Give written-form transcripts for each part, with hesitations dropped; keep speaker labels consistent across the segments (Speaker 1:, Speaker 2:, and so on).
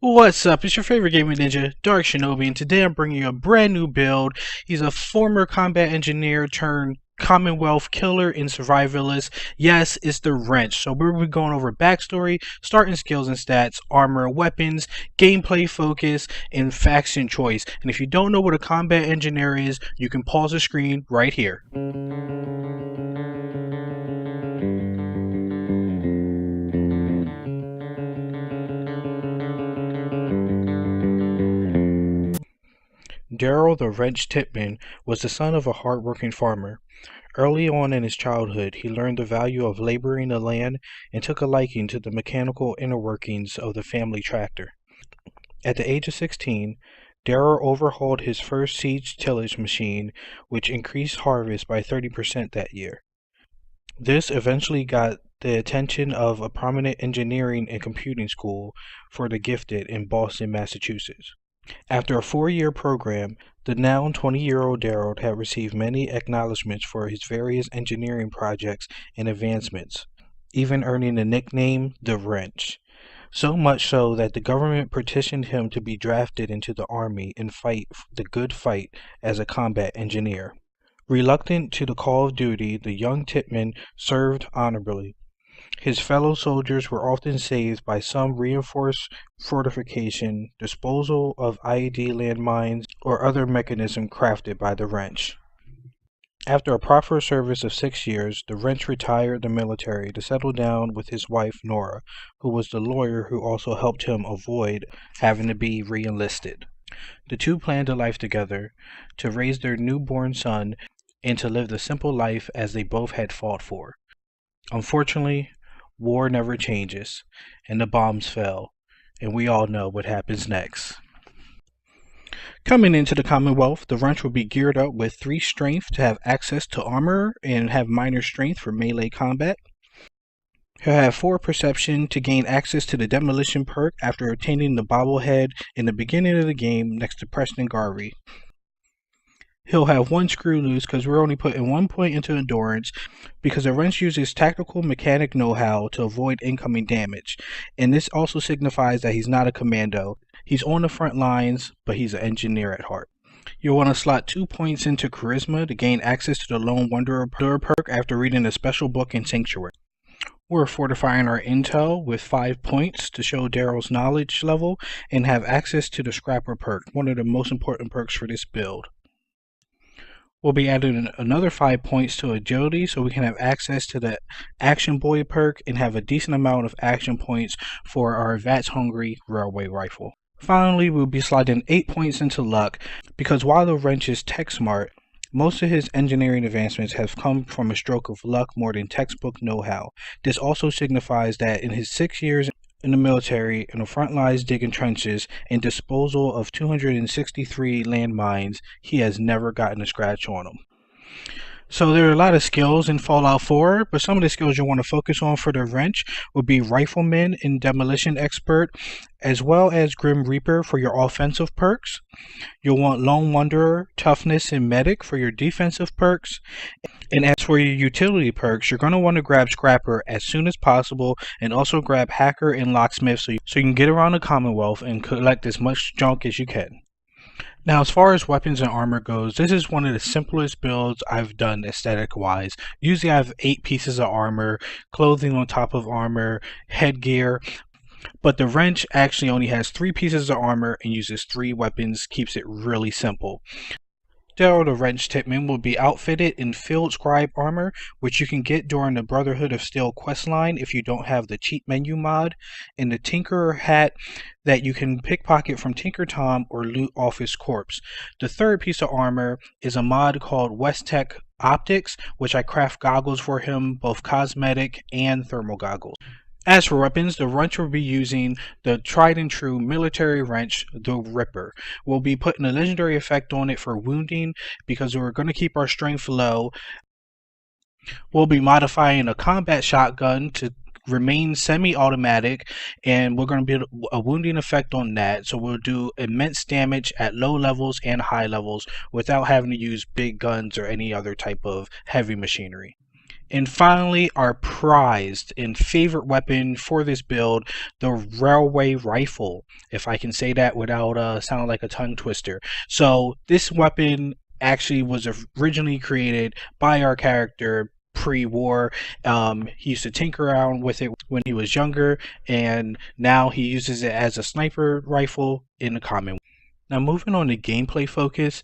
Speaker 1: What's up? It's your favorite gaming ninja, Dark Shinobi, and today I'm bringing you a brand new build. He's a former combat engineer turned Commonwealth killer and survivalist. Yes, it's the Wrench. So we'll be going over backstory, starting skills and stats, armor and weapons, gameplay focus, and faction choice. And if you don't know what a combat engineer is, you can pause the screen right here. Daryl the Wrench Tipman was the son of a hard-working farmer. Early on in his childhood, he learned the value of laboring the land and took a liking to the mechanical inner workings of the family tractor. At the age of 16, Daryl overhauled his first seed tillage machine, which increased harvest by 30% that year. This eventually got the attention of a prominent engineering and computing school for the gifted in Boston, Massachusetts. After a 4-year program, the now 20-year-old Daryl had received many acknowledgments for his various engineering projects and advancements, even earning the nickname the Wrench. So much so that the government petitioned him to be drafted into the army and fight the good fight as a combat engineer. Reluctant to the call of duty, the young Tipman served honorably. His fellow soldiers were often saved by some reinforced fortification, disposal of IED landmines, or other mechanism crafted by the Wrench. After a proper service of 6 years, the Wrench retired the military to settle down with his wife Nora, who was the lawyer who also helped him avoid having to be re-enlisted. The two planned a life together, to raise their newborn son, and to live the simple life as they both had fought for. Unfortunately, war never changes, and the bombs fell, and we all know what happens next. Coming into the Commonwealth, the Wrench will be geared up with 3 strength to have access to armor and have minor strength for melee combat. He'll have 4 perception to gain access to the demolition perk after obtaining the bobblehead in the beginning of the game next to Preston Garvey. He'll have 1 screw loose because we're only putting 1 point into endurance because the Wrench uses tactical mechanic know-how to avoid incoming damage, and this also signifies that he's not a commando. He's on the front lines, but he's an engineer at heart. You'll want to slot 2 points into charisma to gain access to the Lone Wanderer perk after reading a special book in Sanctuary. We're fortifying our intel with 5 points to show Daryl's knowledge level and have access to the Scrapper perk, one of the most important perks for this build. We'll be adding another 5 points to agility so we can have access to the Action Boy perk and have a decent amount of action points for our Vats Hungry Railway Rifle. Finally, we'll be sliding 8 points into luck because while the Wrench is tech smart, most of his engineering advancements have come from a stroke of luck more than textbook know-how. This also signifies that in his 6 years in the military, in the front lines digging trenches, and disposal of 263 landmines, he has never gotten a scratch on them. So there are a lot of skills in Fallout 4, but some of the skills you'll want to focus on for the Wrench would be Rifleman and Demolition Expert, as well as Grim Reaper for your offensive perks. You'll want Lone Wanderer, Toughness, and Medic for your defensive perks. And as for your utility perks, you're going to want to grab Scrapper as soon as possible, and also grab Hacker and Locksmith so you can get around the Commonwealth and collect as much junk as you can. Now, as far as weapons and armor goes, this is one of the simplest builds I've done aesthetic-wise. Usually I have 8 pieces of armor, clothing on top of armor, headgear, but the Wrench actually only has 3 pieces of armor and uses 3 weapons, keeps it really simple. Daryl the Wrench Tipman will be outfitted in Field Scribe armor, which you can get during the Brotherhood of Steel questline if you don't have the cheat menu mod, and the Tinkerer hat that you can pickpocket from Tinker Tom or loot off his corpse. The third piece of armor is a mod called West Tech Optics, which I craft goggles for him, both cosmetic and thermal goggles. As for weapons, the Wrench will be using the tried and true military wrench, the Ripper. We'll be putting a legendary effect on it for wounding because we're going to keep our strength low. We'll be modifying a combat shotgun to remain semi-automatic, and we're going to be a wounding effect on that, so we'll do immense damage at low levels and high levels without having to use big guns or any other type of heavy machinery. And finally, our prized and favorite weapon for this build, the railway rifle, if I can say that without sounding like a tongue twister. So this weapon actually was originally created by our character pre-war. He used to tinker around with it when he was younger, and now he uses it as a sniper rifle in the common. Now moving on to gameplay focus,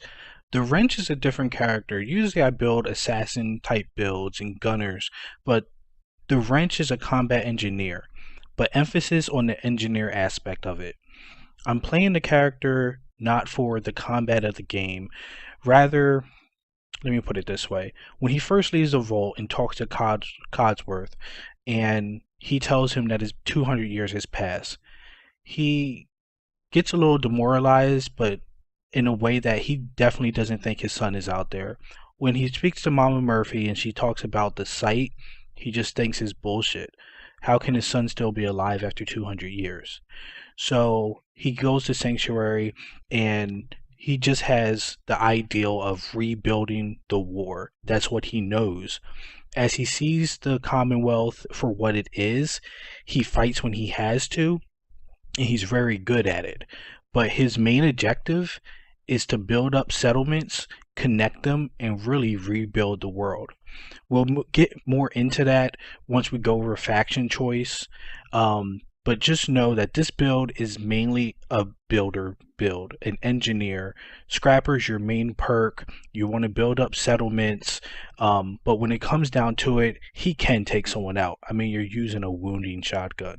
Speaker 1: the wrench is a different character. Usually I build assassin type builds and gunners, but the wrench is a combat engineer, but emphasis on the engineer aspect of it. I'm playing the character not for the combat of the game, rather, let me put it this way. When he first leaves the vault and talks to Codsworth, and he tells him that his 200 years has passed, he gets a little demoralized, but in a way that he definitely doesn't think his son is out there. When he speaks to Mama Murphy and she talks about the site, he just thinks it's bullshit. How can his son still be alive after 200 years? So he goes to Sanctuary and he just has the ideal of rebuilding the war. That's what he knows. As he sees the Commonwealth for what it is, he fights when he has to, and he's very good at it. But his main objective is to build up settlements, connect them, and really rebuild the world. We'll get more into that once we go over faction choice. But just know that this build is mainly a builder build, an engineer. Scrapper's your main perk. You want to build up settlements. But when it comes down to it, he can take someone out. I mean, you're using a wounding shotgun,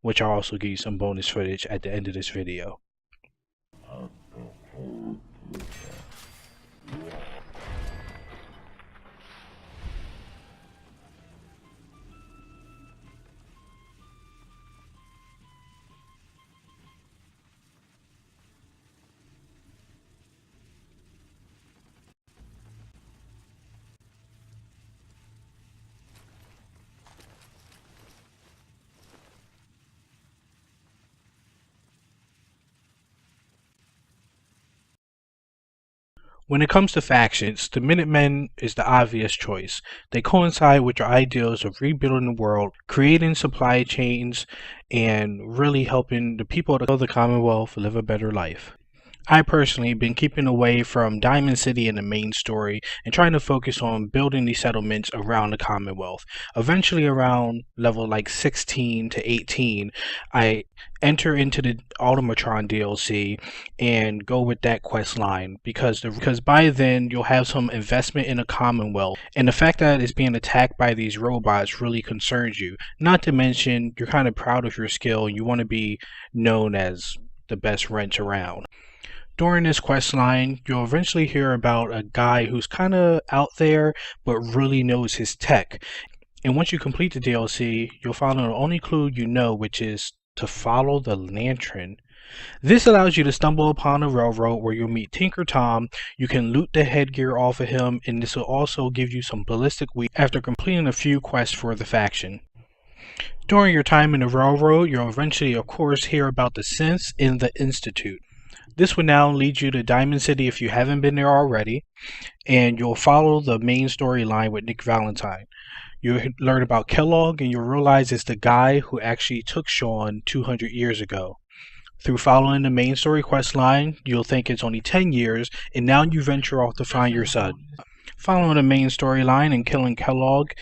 Speaker 1: which I'll also give you some bonus footage at the end of this video. When it comes to factions, the Minutemen is the obvious choice. They coincide with your ideals of rebuilding the world, creating supply chains, and really helping the people of the Commonwealth live a better life. I personally have been keeping away from Diamond City and the main story and trying to focus on building these settlements around the Commonwealth. Eventually around level like 16 to 18, I enter into the Automatron DLC and go with that quest line because by then you'll have some investment in the Commonwealth, and the fact that it's being attacked by these robots really concerns you. Not to mention you're kind of proud of your skill and you want to be known as the best wrench around. During this quest line, you'll eventually hear about a guy who's kind of out there but really knows his tech. And once you complete the DLC, you'll find the only clue you know, which is to follow the lantern. This allows you to stumble upon a railroad where you'll meet Tinker Tom. You can loot the headgear off of him, and this will also give you some ballistic weapons after completing a few quests for the faction. During your time in the railroad, you'll eventually, of course, hear about the synths in the Institute. This will now lead you to Diamond City if you haven't been there already, and you'll follow the main storyline with Nick Valentine. You'll learn about Kellogg, and you'll realize it's the guy who actually took Sean 200 years ago. Through following the main story quest line, you'll think it's only 10 years, and now you venture off to find your son. Following the main storyline and killing Kellogg,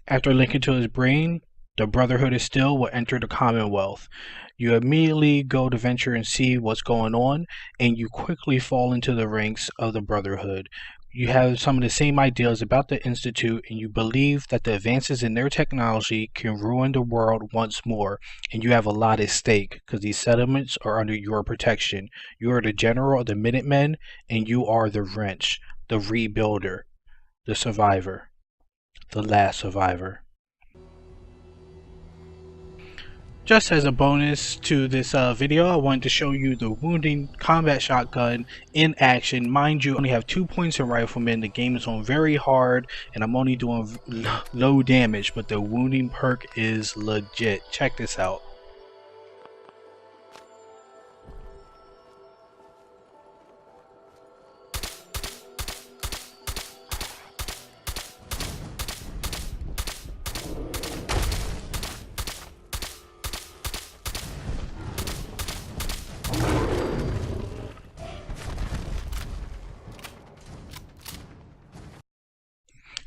Speaker 1: after linking to his brain, the Brotherhood of Steel will enter the Commonwealth. You immediately go to venture and see what's going on, and you quickly fall into the ranks of the Brotherhood. You have some of the same ideas about the Institute, and you believe that the advances in their technology can ruin the world once more, and you have a lot at stake because these settlements are under your protection. You are the general of the Minutemen, and you are the wrench, the rebuilder, the survivor, the last survivor. Just as a bonus to this video, I wanted to show you the wounding combat shotgun in action. Mind you, I only have 2 points in Rifleman. The game is on very hard and I'm only doing low damage, but the wounding perk is legit. Check this out.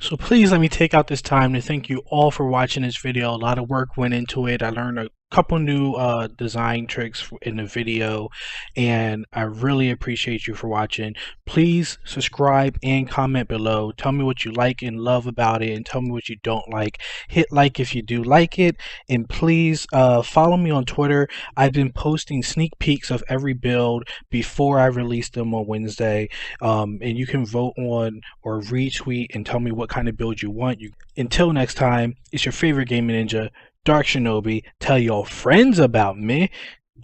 Speaker 1: So please let me take out this time to thank you all for watching this video. A lot of work went into it. I learned a couple new design tricks in the video, and I really appreciate you for watching. Please subscribe and comment below. Tell me what you like and love about it, and tell me what you don't like. Hit like if you do like it, and please follow me on Twitter. I've been posting sneak peeks of every build before I release them on Wednesday, and you can vote on or retweet and tell me what kind of build you want. Until next time, it's your favorite gaming ninja, Dark Shinobi. Tell your friends about me.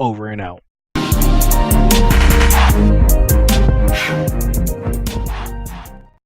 Speaker 1: Over and out.